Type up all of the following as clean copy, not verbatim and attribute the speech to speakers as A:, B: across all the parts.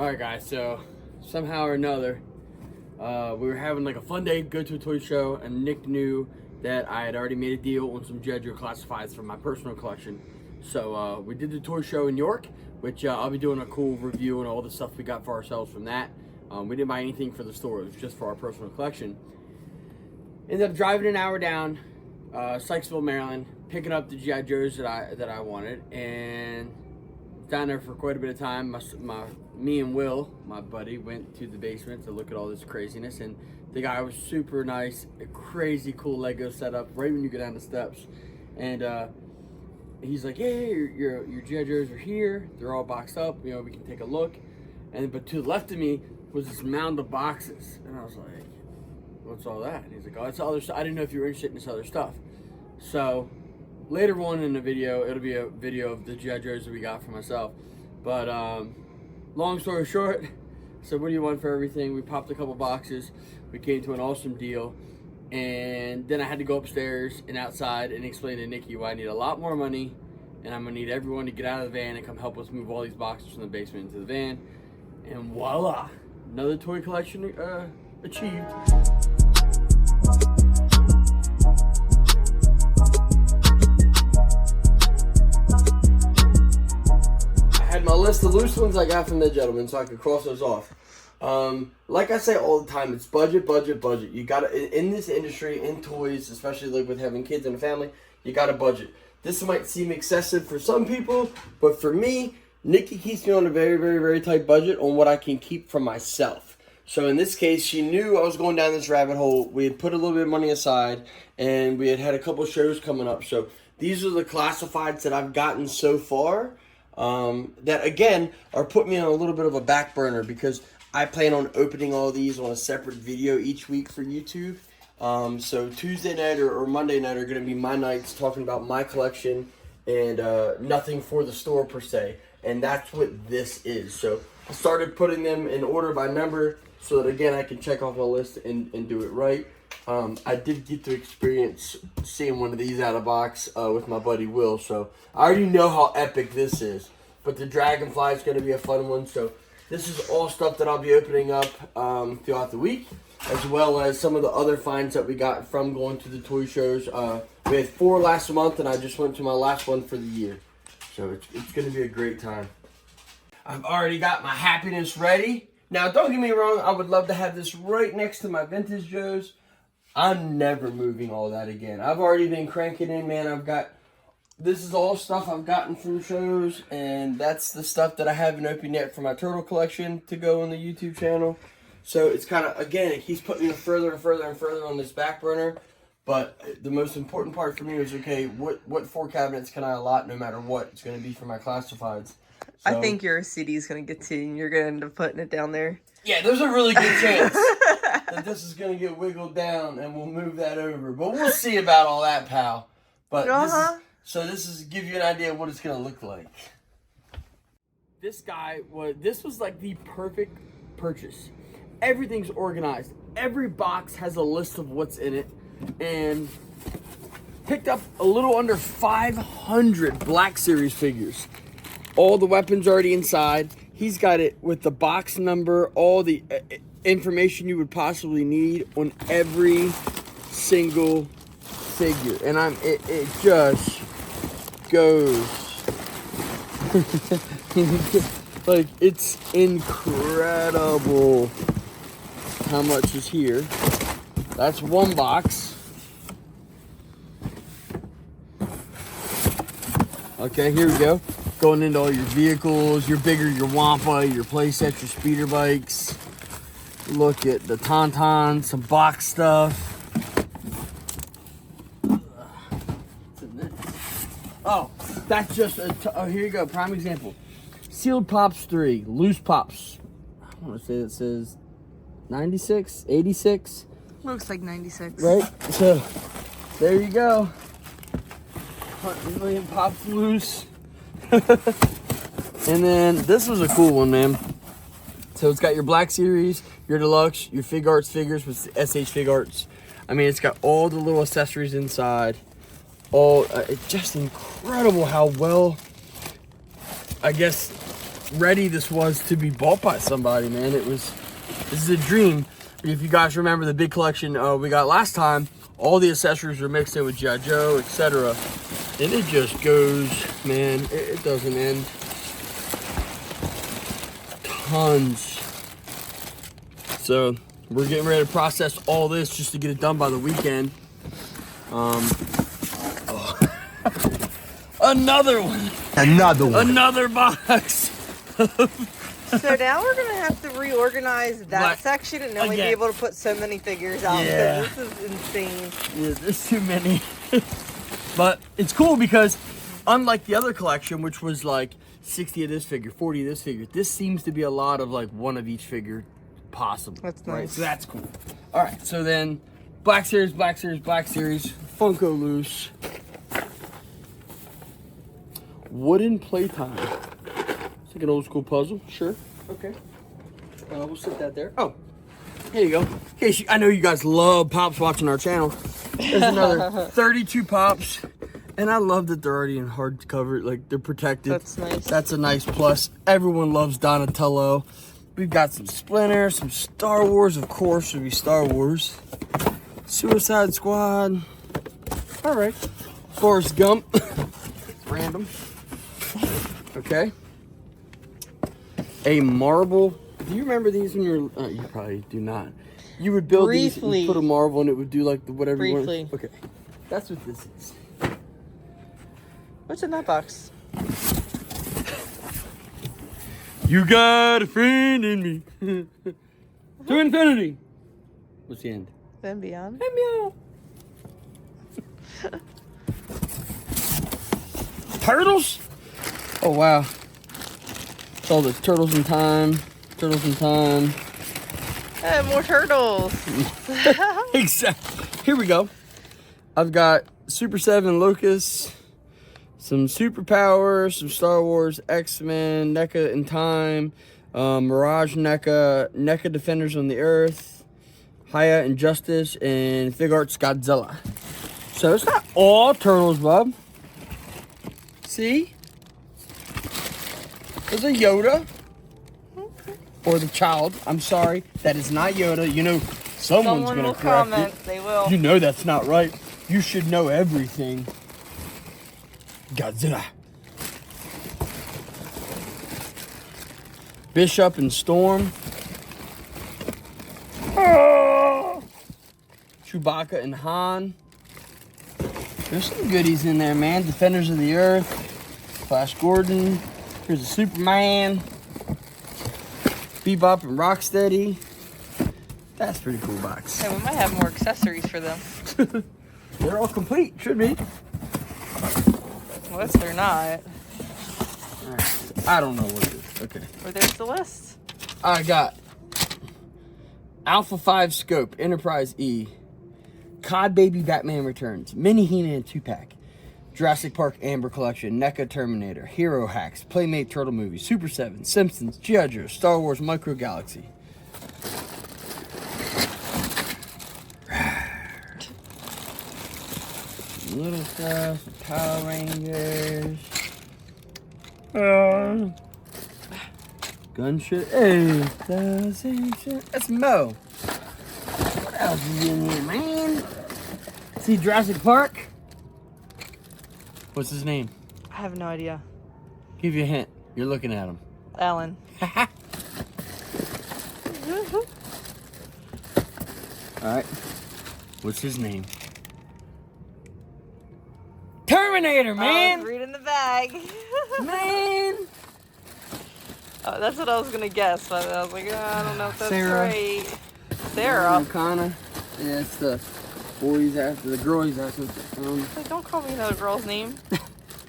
A: Alright guys, so somehow or another, we were having like a fun day, go to a toy show, and Nick knew that I had already made a deal on some G.I. Joe classifieds from my personal collection. So we did the toy show in York, which I'll be doing a cool review on all the stuff we got for ourselves from that. We didn't buy anything for the store, it was just for our personal collection. Ended up driving an hour down, Sykesville, Maryland, picking up the G.I. Joes that I wanted, and down there for quite a bit of time. Me and Will, my buddy, went to the basement to look at all this craziness, and the guy was super nice, a crazy cool Lego setup right when you go down the steps. And he's like, "Hey, your G.I. Joes are here. They're all boxed up. You know, we can take a look." But to the left of me was this mound of boxes, and I was like, "What's all that?" And he's like, "Oh, it's other stuff. I didn't know if you were interested in this other stuff." So later on in the video, it'll be a video of the G.I. Joes that we got for myself. But long story short, so what do you want for everything? We popped a couple boxes. We came to an awesome deal. And then I had to go upstairs and outside and explain to Nikki why I need a lot more money. And I'm going to need everyone to get out of the van and come help us move all these boxes from the basement into the van. And voila, another toy collection achieved. My list of loose ones I got from the gentleman, so I could cross those off. Like I say all the time, it's budget, budget, budget. You gotta, in this industry, in toys, especially like with having kids and a family, you gotta budget. This might seem excessive for some people, but for me, Nikki keeps me on a very, very, very tight budget on what I can keep for myself. So in this case, she knew I was going down this rabbit hole. We had put a little bit of money aside, and we had a couple shows coming up. So these are the classifieds that I've gotten so far. That again are putting me on a little bit of a back burner because I plan on opening all these on a separate video each week for YouTube. So Tuesday night or Monday night are going to be my nights talking about my collection and nothing for the store per se. And that's what this is. So I started putting them in order by number so that again I can check off my list and do it right. I did get to experience seeing one of these out of box with my buddy Will, so I already know how epic this is. But the Dragonfly is going to be a fun one, so this is all stuff that I'll be opening up throughout the week, as well as some of the other finds that we got from going to the toy shows. We had 4 last month, and I just went to my last one for the year, so it's going to be a great time. I've already got my happiness ready. Now, don't get me wrong, I would love to have this right next to my vintage Joes. I'm never moving all that again. I've already been cranking in, man. This is all stuff I've gotten from shows, and that's the stuff that I haven't opened yet for my turtle collection to go on the YouTube channel. So it's kind of, again, it keeps putting me further and further and further on this back burner. But the most important part for me is, okay, what 4 cabinets can I allot no matter what? It's going to be for my classifieds. So,
B: I think your CD is going to get to you, and you're going to end up putting it down there.
A: Yeah, there's a really good chance that this is going to get wiggled down, and we'll move that over. But we'll see about all that, pal. But this is give you an idea of what it's going to look like. This was like the perfect purchase. Everything's organized. Every box has a list of what's in it. And picked up a little under 500 Black Series figures. All the weapons already inside. He's got it with the box number, all the information you would possibly need on every single figure. And it just goes. Like, it's incredible how much is here. That's one box. Okay, here we go. Going into all your vehicles, your Wampa, your playsets, your speeder bikes. Look at the Tauntauns, some box stuff. What's in this? Oh, that's just here you go, prime example. Sealed Pops 3, loose Pops. I want to say that says 96, 86.
B: Looks like 96.
A: Right? So, there you go. 100 million Pops loose. And then this was a cool one, man. So it's got your Black Series, your Deluxe, your Fig Arts figures with SH Fig Arts. I mean, it's got all the little accessories inside. It's just incredible how well, I guess, ready this was to be bought by somebody, man. This is a dream. If you guys remember the big collection we got last time, all the accessories were mixed in with G.I. Joe, etc. And it just goes, man, it doesn't end. Tons. So we're getting ready to process all this just to get it done by the weekend. Another one. Another box.
B: So now we're gonna have to reorganize that section and only be able to put so many figures out because this is insane.
A: Yeah, there's too many. But it's cool because unlike the other collection, which was like 60 of this figure, 40 of this figure, this seems to be a lot of like one of each figure possible.
B: That's nice.
A: Right? So that's cool. All right, so then Black Series, Funko Loose. Wooden playtime. It's like an old school puzzle. Sure. Okay. We'll sit that there. Oh, here you go. In case I know you guys love Pops watching our channel. There's another 32 Pops. And I love that they're already in hardcover. Like, they're protected.
B: That's nice.
A: That's a nice plus. Everyone loves Donatello. We've got some Splinter, some Star Wars, of course. Would be Star Wars. Suicide Squad. All right. Forrest Gump. Random. Okay. A marble. Do you remember these when you were? You probably do not. You would build these and put a marble and it would do like the whatever you want. Okay. That's what this is.
B: What's in that box?
A: You got a friend in me. To infinity. What's the end?
B: Then beyond.
A: And beyond. Turtles? Oh, wow. It's all the Turtles in Time. Turtles in Time.
B: Hey, more turtles.
A: Exactly. Here we go. I've got Super 7 Locust, some Superpower, some Star Wars, X-Men, NECA in Time, Mirage NECA, NECA Defenders on the Earth, Haya Injustice, and Fig Arts Godzilla. So it's not all turtles, bub. See? There's a Yoda. Or the child. I'm sorry. That is not Yoda. You know, someone's going to correct
B: comment.
A: it.
B: They will.
A: You know that's not right. You should know everything. Godzilla. Bishop and Storm. Oh! Chewbacca and Han. There's some goodies in there, man. Defenders of the Earth. Flash Gordon. Here's a Superman. Bebop and Rocksteady. That's a pretty cool box.
B: Hey, we might have more accessories for them.
A: They're all complete. Should be.
B: Unless they're not.
A: Right. I don't know what it is. Okay.
B: Well, there's the list.
A: I got Alpha 5 Scope, Enterprise E, COD Baby Batman Returns, Mini He-Man 2-pack, Jurassic Park Amber Collection, NECA Terminator, Hero Hacks, Playmate Turtle Movie, Super 7, Simpsons, G.I. Joe, Star Wars Micro Galaxy. Little stuff, Power Rangers. Gunship. Hey, that's Mo. What else is in here, man? See Jurassic Park? What's his name?
B: I have no idea.
A: Give you a hint. You're looking at him.
B: Allan.
A: Alright. What's his name? Terminator, man!
B: I was reading the bag.
A: Man!
B: Oh, that's what I was gonna guess, but I was like, oh, I don't know if that's
A: Sarah.
B: right. Sarah.
A: Connor. Yeah, it's the boy he's after, the girl he's after.
B: Like, don't call me another girl's name.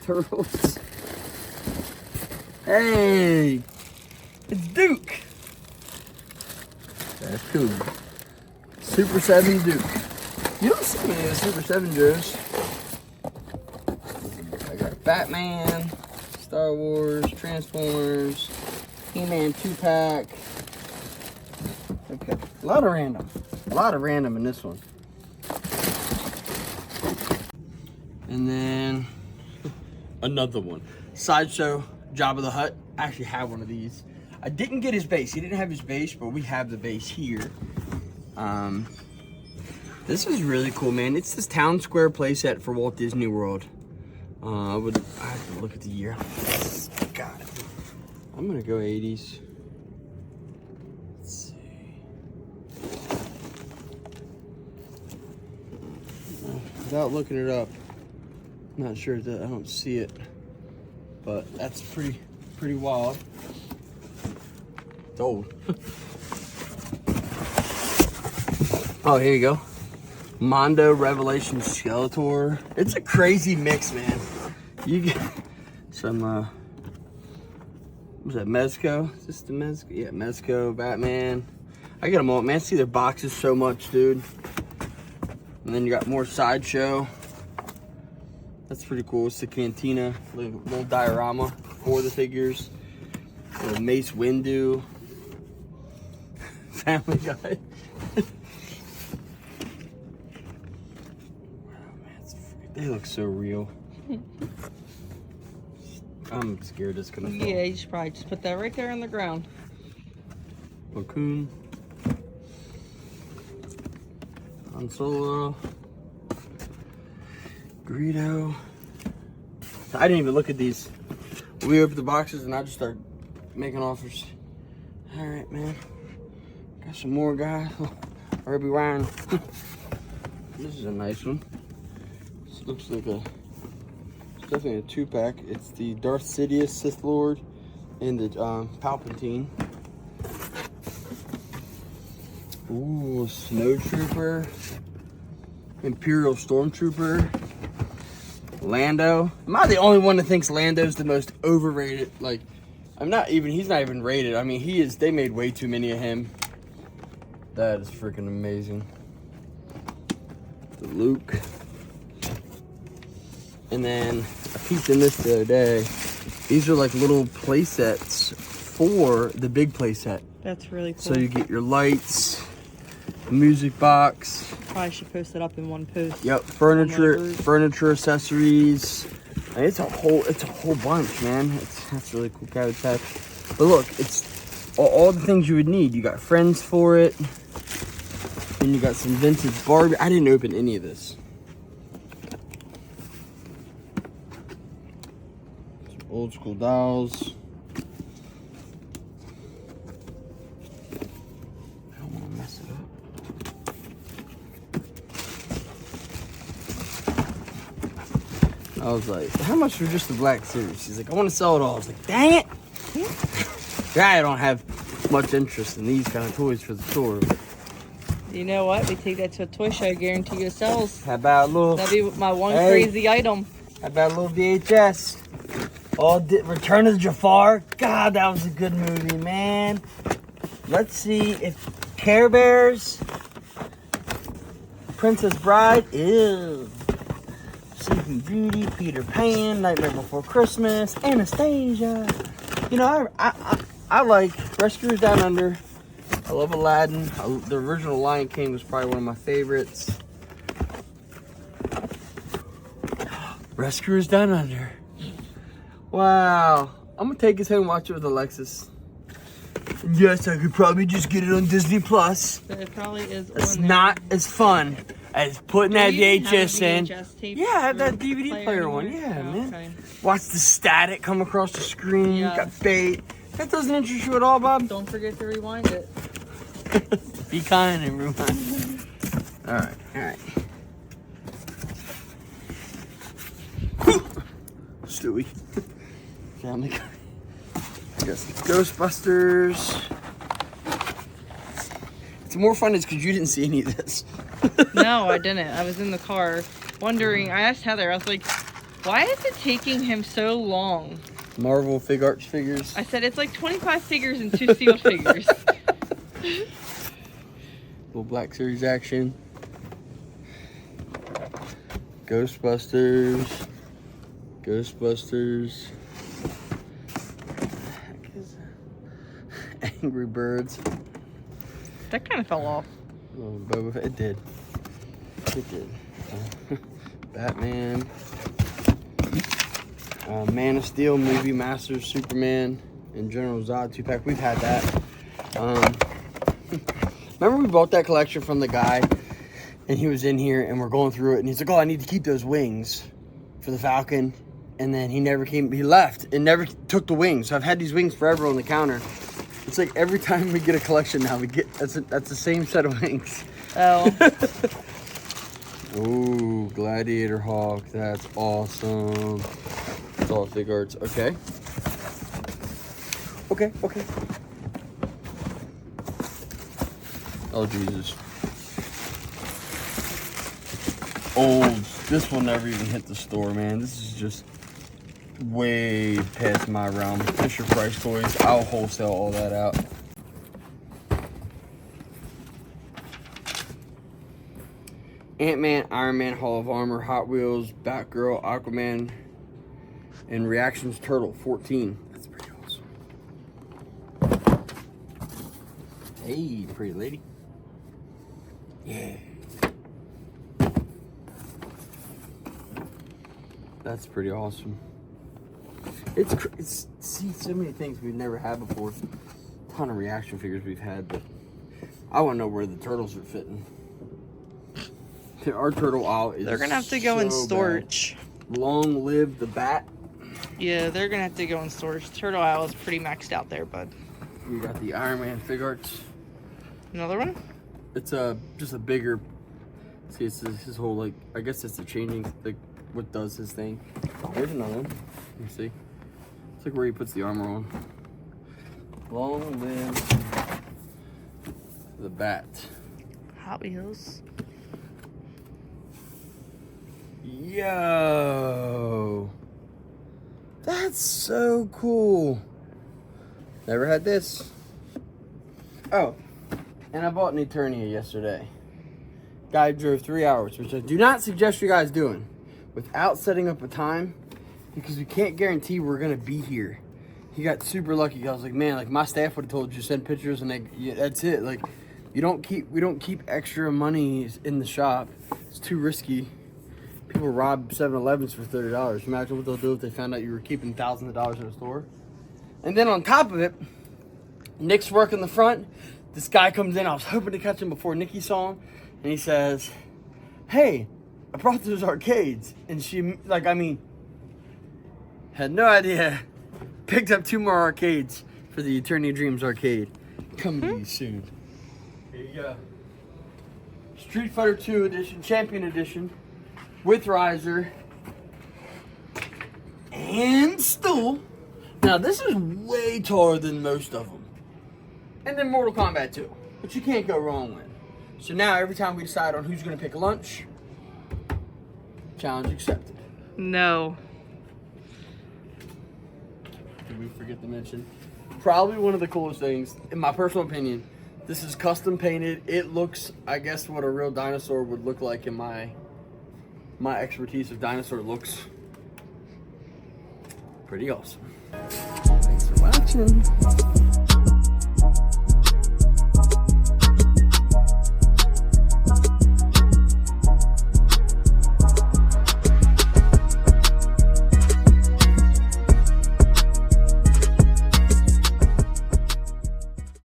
A: Turtles. Hey! It's Duke! That's cool. Super 7 Duke. You don't see many of the Super 7 Joes. I got Batman, Star Wars, Transformers, He-Man 2-pack. Okay, a lot of random. A lot of random in this one. And then another one. Sideshow Jabba the Hutt actually have one of these. I didn't get his base. He didn't have his base, but we have the base here. This is really cool, man. It's this town square playset for Walt Disney World. I have to look at the year. God, I'm gonna go 80s. Let's see. Without looking it up, I'm not sure that I don't see it, but that's pretty wild. It's old. Oh, here you go. Mondo Revelation Skeletor. It's a crazy mix, man. You get some, what's that, Mezco? Is this the Mezco? Yeah, Mezco, Batman. I get them all, man. I see their boxes so much, dude. And then you got more Sideshow. That's pretty cool. It's the Cantina, little diorama for the figures. Little Mace Windu. Family Guy. They look so real. I'm scared it's gonna fall.
B: Yeah, you should probably just put that right there on the ground.
A: Raccoon. Han Solo. Greedo. I didn't even look at these. We opened the boxes and I just started making offers. Alright, man. Got some more guys. Herbie Ryan. This is a nice one. This looks like it's definitely a 2-pack. It's the Darth Sidious Sith Lord and the Palpatine. Ooh, Snow Trooper. Imperial Stormtrooper. Lando. Am I the only one that thinks Lando's the most overrated? Like, he's not even rated. I mean, they made way too many of him. That is freaking amazing. The Luke. And then I peeked in this the other day. These are like little play sets for the big play set.
B: That's really cool.
A: So you get your lights, music box.
B: Probably should post it up in one post.
A: Yep, furniture accessories. And it's a whole bunch, man. That's really cool Cabbage Patch. But look, it's all the things you would need. You got friends for it. And you got some vintage Barbie. I didn't open any of this. Some old school dolls. I don't want to mess it up. I was like, how much for just the Black Series? She's like, I want to sell it all. I was like, dang it. I don't have much interest in these kind of toys for the store.
B: You know what? We take that to a toy show, I guarantee you it sells.
A: How about a little...
B: That'd be my one crazy item.
A: How about a little VHS? Return of Jafar. God, that was a good movie, man. Let's see if Care Bears, Princess Bride, ew. Sleeping Beauty, Peter Pan, Nightmare Before Christmas, Anastasia. You know, I like Rescuers Down Under. I love Aladdin. The original Lion King was probably one of my favorites. Rescuers Down Under. Wow. I'm gonna take this home and watch it with Alexis. And yes, I could probably just get it on Disney Plus.
B: But it probably is.
A: It's not as fun as putting that VHS in.
B: Tape
A: yeah, I have that DVD player one. Yeah, man. Okay. Watch the static come across the screen. Yeah. Got bait. That doesn't interest you at all, Bob?
B: Don't forget to rewind it.
A: Be kind and rewind. Alright, alright. Stewie. Family Guy. I got some Ghostbusters. It's more fun because you didn't see any of this.
B: No, I didn't. I was in the car wondering. I asked Heather, I was like, why is it taking him so long?
A: Marvel Fig Arts figures.
B: I said, it's like 25 figures and 2 sealed figures.
A: Little Black Series action. Ghostbusters. Angry Birds.
B: That kind of fell off.
A: Oh, Boba Fett. It did. Batman. Man of Steel movie, Masters, Superman. and General Zod 2-pack. We've had that. Remember we bought that collection from the guy, and he was in here, and we're going through it, and he's like, oh, I need to keep those wings for the Falcon. And then he never came, he left and never took the wings. So I've had these wings forever on the counter. It's like every time we get a collection now, we get, that's the same set of wings.
B: Oh.
A: Ooh, Gladiator Hawk, that's awesome. It's all fig arts, okay. Okay. Oh, Jesus. Old, this will never even hit the store, man. This is just way past my realm. Fisher Price toys, I'll wholesale all that out. Ant-Man, Iron Man, Hall of Armor, Hot Wheels, Batgirl, Aquaman, and Reactions Turtle, 14. That's pretty awesome. Hey, pretty lady. Yeah. That's pretty awesome. It's see so many things we've never had before. A ton of reaction figures we've had, but I want to know where the turtles are fitting. Our turtle aisle is
B: they're gonna have to go in storage.
A: Bad. Long live the bat.
B: Yeah, they're gonna have to go in storage. Turtle aisle is pretty maxed out there, bud.
A: We got the Iron Man fig arts.
B: Another one?
A: It's just a bigger. See, it's his whole, like, I guess it's the changing, like what does his thing. There's another one. You see, it's like where he puts the armor on. Long live the bat.
B: Hot Wheels.
A: Yo, that's so cool. Never had this. Oh, and I bought an Eternia yesterday. Guy drove 3 hours, which I do not suggest you guys doing without setting up a time, because we can't guarantee we're gonna be here. He got super lucky. I was like, man, like my staff would have told you send pictures, and that's it. Like, we don't keep extra money in the shop. It's too risky. People rob 7-Elevens for $30. Imagine what they'll do if they found out you were keeping thousands of dollars in a store. And then on top of it, Nick's working the front. This guy comes in. I was hoping to catch him before Nikki saw him. And he says, hey, I brought those arcades. And she, like, I mean, had no idea. Picked up 2 more arcades for the Eternia Dreams arcade. Coming to you soon. Here you go. Street Fighter 2 edition, Champion edition. With riser and stool. Now this is way taller than most of them. And then Mortal Kombat 2, which you can't go wrong with. So now every time we decide on who's going to pick lunch, challenge accepted.
B: No.
A: Did we forget to mention? Probably one of the coolest things, in my personal opinion. This is custom painted. It looks, I guess, what a real dinosaur would look like in my expertise of dinosaur looks. Pretty awesome. Thanks for watching.